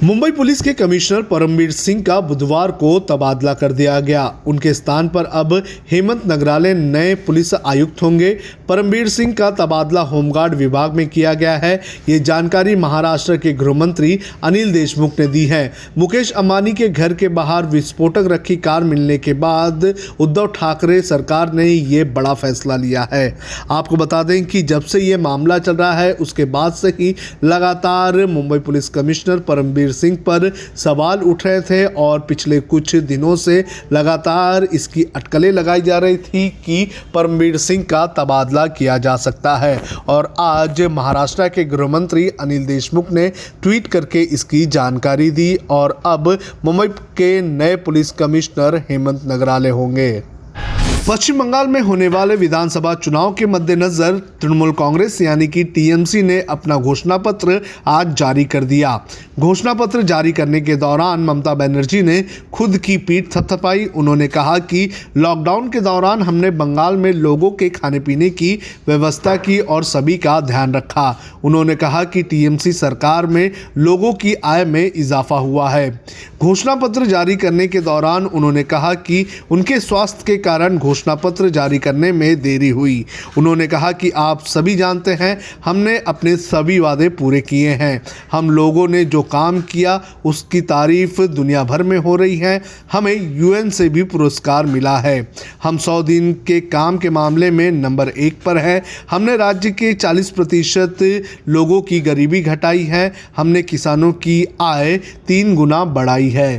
Mumbai police के commissioner Parambir Singh का बुधवार को तबादला कर दिया गया। उनके स्थान पर अब हेमंत नगराले नए पुलिस आयुक्त होंगे। परमबीर सिंह का तबादला होमगार्ड विभाग में किया गया है। ये जानकारी महाराष्ट्र के गृह मंत्री अनिल देशमुख ने दी है। मुकेश अंबानी के घर के बाहर विस्फोटक रखी कार मिलने के बाद उद्धव ठाकरे सरकार ने ये बड़ा फैसला लिया है। आपको बता दें कि जब से ये मामला चल रहा है उसके बाद से ही लगातार मुंबई पुलिस कमिश्नर परमबीर सिंह पर सवाल उठ रहे थे और पिछले कुछ दिनों से लगातार इसकी अटकलें लगाई जा रही थी कि परमबीर सिंह का तबादला किया जा सकता है। और आज महाराष्ट्र के गृह मंत्री अनिल देशमुख ने ट्वीट करके इसकी जानकारी दी और अब मुंबई के नए पुलिस कमिश्नर हेमंत नगराले होंगे। पश्चिम बंगाल में होने वाले विधानसभा चुनाव के मद्देनजर तृणमूल कांग्रेस यानी कि टीएमसी ने अपना घोषणा पत्र आज जारी कर दिया। घोषणा पत्र जारी करने के दौरान ममता बनर्जी ने खुद की पीठ थपथपाई। उन्होंने कहा कि लॉकडाउन के दौरान हमने बंगाल में लोगों के खाने पीने की व्यवस्था की और सभी का ध्यान रखा। उन्होंने कहा कि टीएमसी सरकार में लोगों की आय में इजाफा हुआ है। घोषणा पत्र जारी करने के दौरान उन्होंने कहा कि उनके स्वास्थ्य के कारण घोषणा पत्र जारी करने में देरी हुई। उन्होंने कहा कि आप सभी जानते हैं हमने अपने सभी वादे पूरे किए हैं। हम लोगों ने जो काम किया उसकी तारीफ दुनिया भर में हो रही है। हमें यूएन से भी पुरस्कार मिला है। हम 100 दिन के काम के मामले में नंबर 1 पर है। हमने राज्य के 40% लोगों की गरीबी घटाई है। हमने किसानों की आय 3 गुना बढ़ाई है।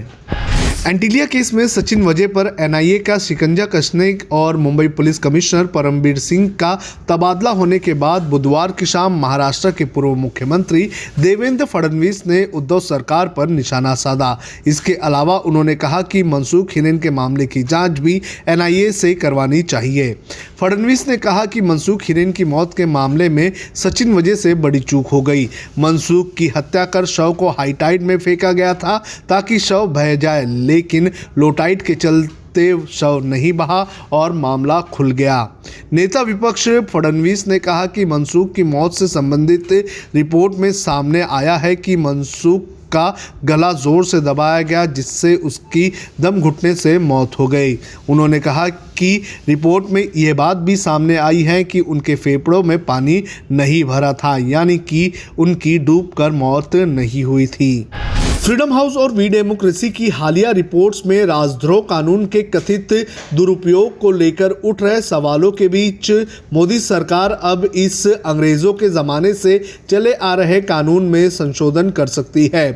एंटीलिया केस में सचिन वजह पर एनआईए का शिकंजा कसने और मुंबई पुलिस कमिश्नर परमबीर सिंह का तबादला होने के बाद बुधवार की शाम महाराष्ट्र के पूर्व मुख्यमंत्री देवेंद्र फडणवीस ने उद्धव सरकार पर निशाना साधा। इसके अलावा उन्होंने कहा कि मनसुख हिरेन के मामले की जांच भी एनआईए से करवानी चाहिए। फडणवीस ने कहा कि मनसुख हिरेन की मौत के मामले में सचिन वजह से बड़ी चूक हो गई। मनसुख की हत्या कर शव को हाईटाइड में फेंका गया था ताकि शव बह जाए, लेकिन लोटाइट के चलते शव नहीं बहा और मामला खुल गया। नेता विपक्ष फडणवीस ने कहा कि मनसुख की मौत से संबंधित रिपोर्ट में सामने आया है कि मनसुख का गला जोर से दबाया गया जिससे उसकी दम घुटने से मौत हो गई। उन्होंने कहा कि रिपोर्ट में यह बात भी सामने आई है कि उनके फेफड़ों में पानी नहीं भरा था, यानी कि उनकी डूबकर मौत नहीं हुई थी। फ्रीडम हाउस और वी डेमोक्रेसी की हालिया रिपोर्ट्स में राजद्रोह कानून के कथित दुरुपयोग को लेकर उठ रहे सवालों के बीच मोदी सरकार अब इस अंग्रेजों के ज़माने से चले आ रहे कानून में संशोधन कर सकती है।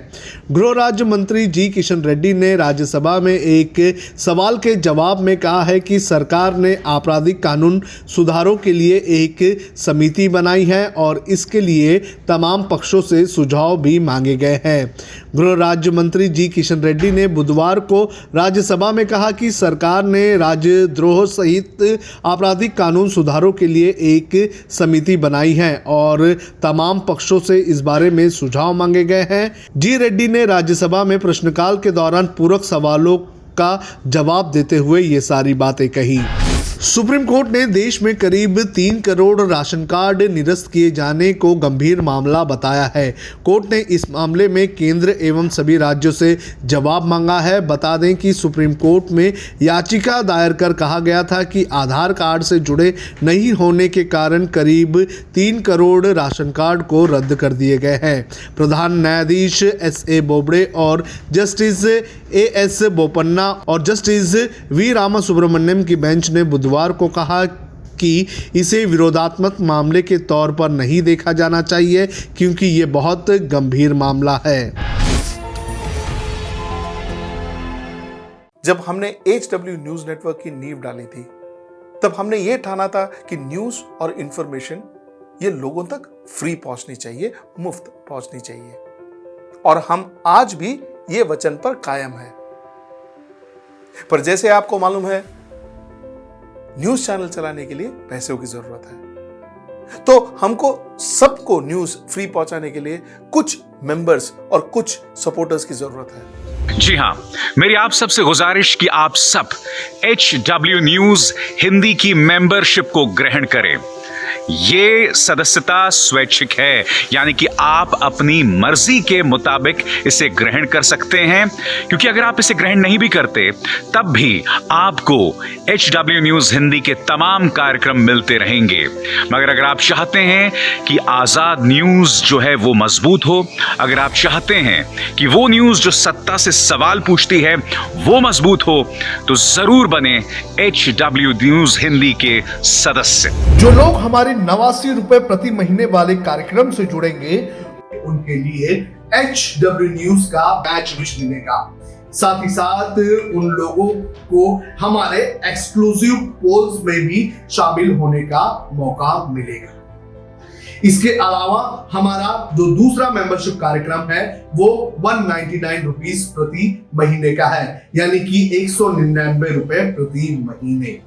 गृह राज्य मंत्री जी किशन रेड्डी ने राज्यसभा में एक सवाल के जवाब में कहा है कि सरकार ने आपराधिक कानून सुधारों के लिए एक समिति बनाई है और इसके लिए तमाम पक्षों से सुझाव भी मांगे गए हैं। गृह राज्य मंत्री जी किशन रेड्डी ने बुधवार को राज्यसभा में कहा कि सरकार ने राजद्रोह सहित आपराधिक कानून सुधारों के लिए एक समिति बनाई है और तमाम पक्षों से इस बारे में सुझाव मांगे गए हैं। जी रेड्डी ने राज्यसभा में प्रश्नकाल के दौरान पूरक सवालों का जवाब देते हुए ये सारी बातें कही। सुप्रीम कोर्ट ने देश में करीब 3 करोड़ राशन कार्ड निरस्त किए जाने को गंभीर मामला बताया है। कोर्ट ने इस मामले में केंद्र एवं सभी राज्यों से जवाब मांगा है। बता दें कि सुप्रीम कोर्ट में याचिका दायर कर कहा गया था कि आधार कार्ड से जुड़े नहीं होने के कारण करीब 3 करोड़ राशन कार्ड को रद्द कर दिए गए हैं। प्रधान न्यायाधीश एस.ए. बोबड़े और जस्टिस ए.एस. बोपन्ना और जस्टिस वी. रामासुब्रमण्यम की बेंच ने बुधवार को कहा कि इसे विरोधात्मक मामले के तौर पर नहीं देखा जाना चाहिए क्योंकि ये बहुत गंभीर मामला है। जब हमने HW न्यूज नेटवर्क की नींव डाली थी तब हमने ये ठाना था कि न्यूज और इंफॉर्मेशन ये लोगों तक फ्री पहुंचनी चाहिए, मुफ्त पहुंचनी चाहिए और हम आज भी ये वचन पर कायम हैं। पर जैसे आपको मालूम है न्यूज चैनल चलाने के लिए पैसों की जरूरत है, तो हमको सबको न्यूज फ्री पहुंचाने के लिए कुछ मेंबर्स और कुछ सपोर्टर्स की जरूरत है। जी हां, मेरी आप सबसे गुजारिश कि आप सब HW न्यूज हिंदी की मेंबरशिप को ग्रहण करें। ये सदस्यता स्वैच्छिक है, यानी कि आप अपनी मर्जी के मुताबिक इसे ग्रहण कर सकते हैं, क्योंकि अगर आप इसे ग्रहण नहीं भी करते तब भी आपको HW न्यूज हिंदी के तमाम कार्यक्रम मिलते रहेंगे। मगर अगर आप चाहते हैं कि आजाद न्यूज जो है वो मजबूत हो, अगर आप चाहते हैं कि वो न्यूज जो सत्ता से सवाल पूछती है वो मजबूत हो, तो जरूर बने HW न्यूज हिंदी के सदस्य। जो लोग हमारे 89 रुपए प्रति महीने वाले कार्यक्रम से जुड़ेंगे उनके लिए HW न्यूज का बैच विश मिलेगा। साथ ही साथ उन लोगों को हमारे एक्सक्लूसिव पोल्स में भी शामिल होने का मौका मिलेगा। इसके अलावा हमारा जो दूसरा मेंबरशिप कार्यक्रम है वो 199 रुपीस प्रति महीने का है, यानी कि 199 रुपए प्रति महीने।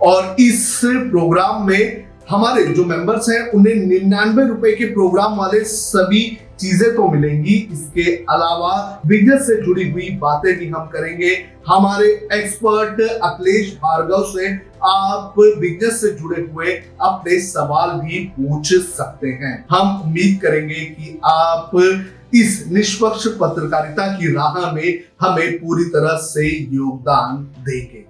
और इस प्रोग्राम में हमारे जो मेंबर्स हैं उन्हें 99 रुपए के प्रोग्राम वाले सभी चीजें तो मिलेंगी। इसके अलावा बिजनेस से जुड़ी हुई बातें भी हम करेंगे। हमारे एक्सपर्ट अखिलेश भार्गव से आप बिजनेस से जुड़े हुए अपने सवाल भी पूछ सकते हैं। हम उम्मीद करेंगे कि आप इस निष्पक्ष पत्रकारिता की राह में हमें पूरी तरह से योगदान देंगे।